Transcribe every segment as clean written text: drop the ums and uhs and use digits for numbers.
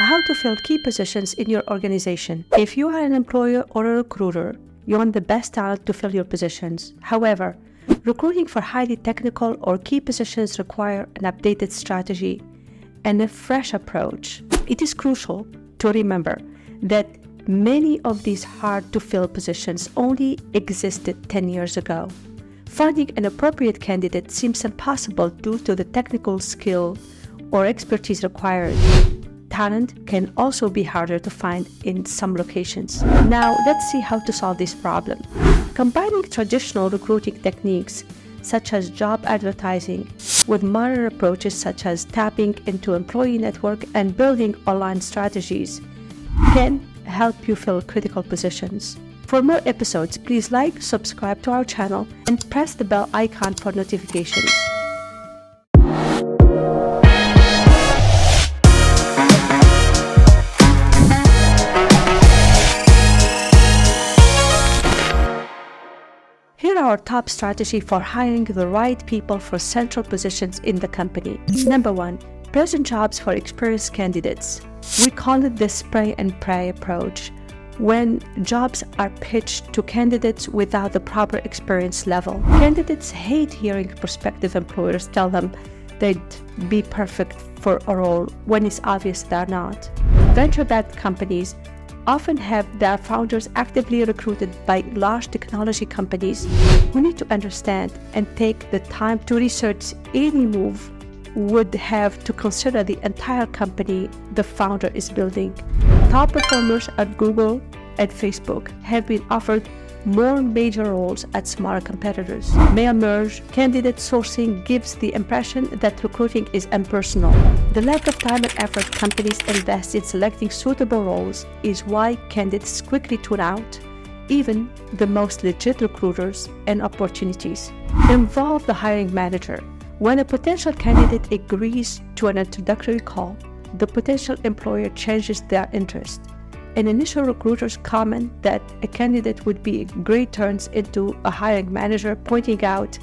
How to fill key positions in your organization. If you are an employer or a recruiter, you want the best talent to fill your positions. However, recruiting for highly technical or key positions require an updated strategy and a fresh approach. It is crucial to remember that many of these hard-to-fill positions only existed 10 years ago. Finding an appropriate candidate seems impossible due to the technical skill or expertise required. Talent can also be harder to find in some locations. Now, let's see how to solve this problem. Combining traditional recruiting techniques such as job advertising with modern approaches such as tapping into employee network and building online strategies can help you fill critical positions. For more episodes, please like, subscribe to our channel, and press the bell icon for notifications. Here are our top strategy for hiring the right people for central positions in the company. Number 1, present jobs for experienced candidates. We call it the spray and pray approach, when jobs are pitched to candidates without the proper experience level. Candidates hate hearing prospective employers tell them they'd be perfect for a role when it's obvious they're not. Venture-backed companies often have their founders actively recruited by large technology companies who need to understand and take the time to research any move would have to consider the entire company the founder is building. Top performers at Google and Facebook have been offered more major roles at smaller competitors. Male merge candidate sourcing gives the impression that recruiting is impersonal. The lack of time and effort companies invest in selecting suitable roles is why candidates quickly tune out even the most legit recruiters and opportunities. Involve the hiring manager. When a potential candidate agrees to an introductory call, the potential employer changes their interest. An initial recruiter's comment that a candidate would be great turns into a hiring manager pointing out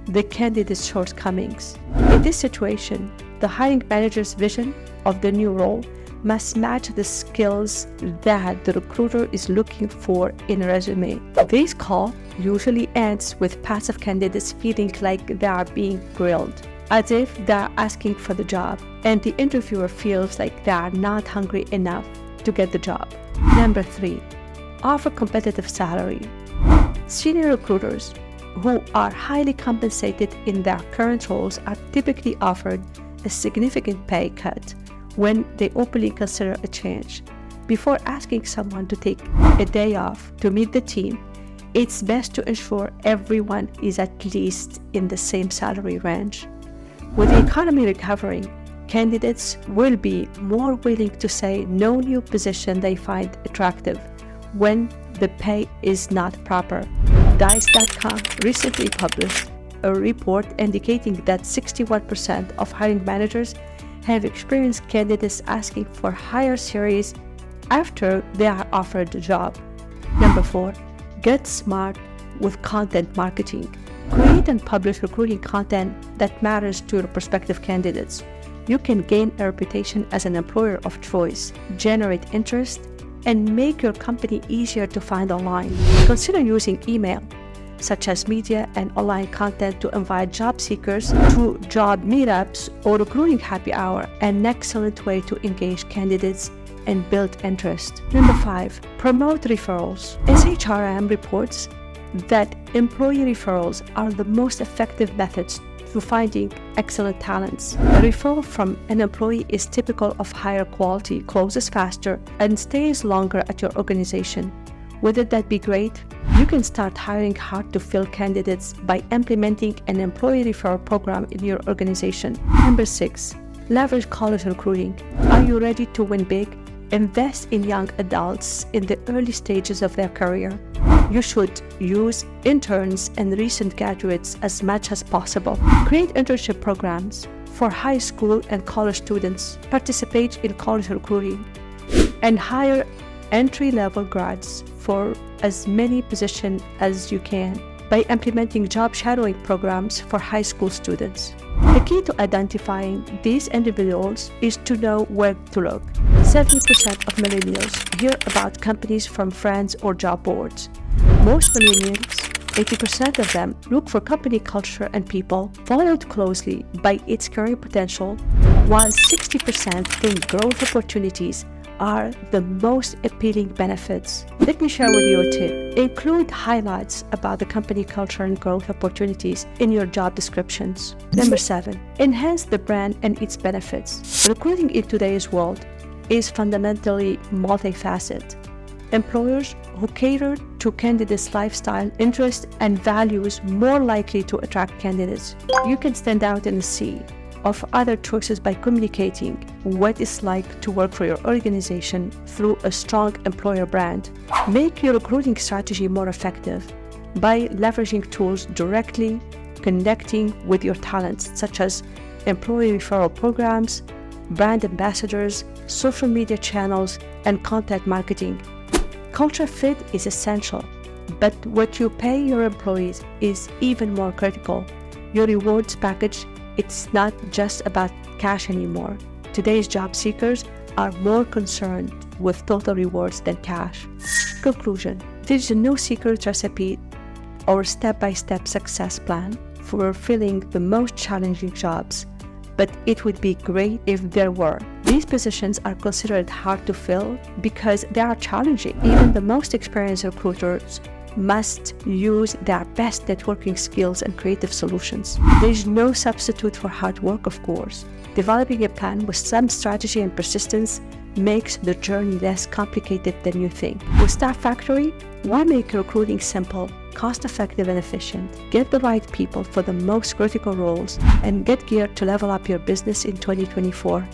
the candidate's shortcomings. In this situation, the hiring manager's vision of the new role must match the skills that the recruiter is looking for in a resume. This call usually ends with passive candidates feeling like they are being grilled, as if they are asking for the job, and the interviewer feels like they are not hungry enough to get the job. Number 3, offer competitive salary. Senior recruiters who are highly compensated in their current roles are typically offered a significant pay cut when they openly consider a change. Before asking someone to take a day off to meet the team, it's best to ensure everyone is at least in the same salary range. With the economy recovering, candidates will be more willing to say no new position they find attractive when the pay is not proper. Dice.com recently published a report indicating that 61% of hiring managers have experienced candidates asking for higher salaries after they are offered the job. Number 4, get smart with content marketing. Create and publish recruiting content that matters to your prospective candidates. You can gain a reputation as an employer of choice, generate interest, and make your company easier to find online. Consider using email, such as media and online content, to invite job seekers to job meetups or recruiting happy hour, an excellent way to engage candidates and build interest. Number 5, promote referrals. SHRM reports that employee referrals are the most effective methods to finding excellent talents. A referral from an employee is typical of higher quality, closes faster, and stays longer at your organization. Wouldn't that be great? You can start hiring hard-to-fill candidates by implementing an employee referral program in your organization. Number 6, leverage college recruiting. Are you ready to win big? Invest in young adults in the early stages of their career. You should use interns and recent graduates as much as possible. Create internship programs for high school and college students. Participate in college recruiting and hire entry-level grads for as many positions as you can. by implementing job shadowing programs for high school students. The key to identifying these individuals is to know where to look. 70% of millennials hear about companies from friends or job boards. Most millennials, 80% of them, look for company culture and people, followed closely by its career potential, while 60% think growth opportunities are the most appealing benefits. Let me share with you a tip. Include highlights about the company culture and growth opportunities in your job descriptions. Number 7, enhance the brand and its benefits. Recruiting in today's world is fundamentally multifaceted. Employers who cater to candidates' lifestyle, interests, and values more likely to attract candidates. You can stand out in a sea of other choices by communicating what it's like to work for your organization through a strong employer brand. Make your recruiting strategy more effective by leveraging tools directly connecting with your talents, such as employee referral programs, brand ambassadors, social media channels, and content marketing. Culture fit is essential, but what you pay your employees is even more critical. Your rewards package, it's not just about cash anymore. Today's job seekers are more concerned with total rewards than cash. Conclusion: there is no secret recipe or step-by-step success plan for filling the most challenging jobs, but it would be great if there were. These positions are considered hard to fill because they are challenging. Even the most experienced recruiters must use their best networking skills and creative solutions. There is no substitute for hard work, of course. Developing a plan with some strategy and persistence makes the journey less complicated than you think. With Staff Factory, why make recruiting simple, cost-effective, and efficient? Get the right people for the most critical roles and get geared to level up your business in 2024.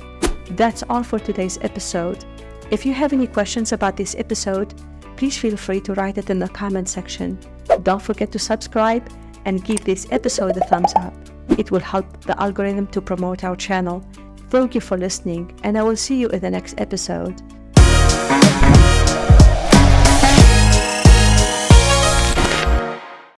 That's all for today's episode. If you have any questions about this episode, please feel free to write it in the comment section. Don't forget to subscribe and give this episode a thumbs up. It will help the algorithm to promote our channel. Thank you for listening, and I will see you in the next episode.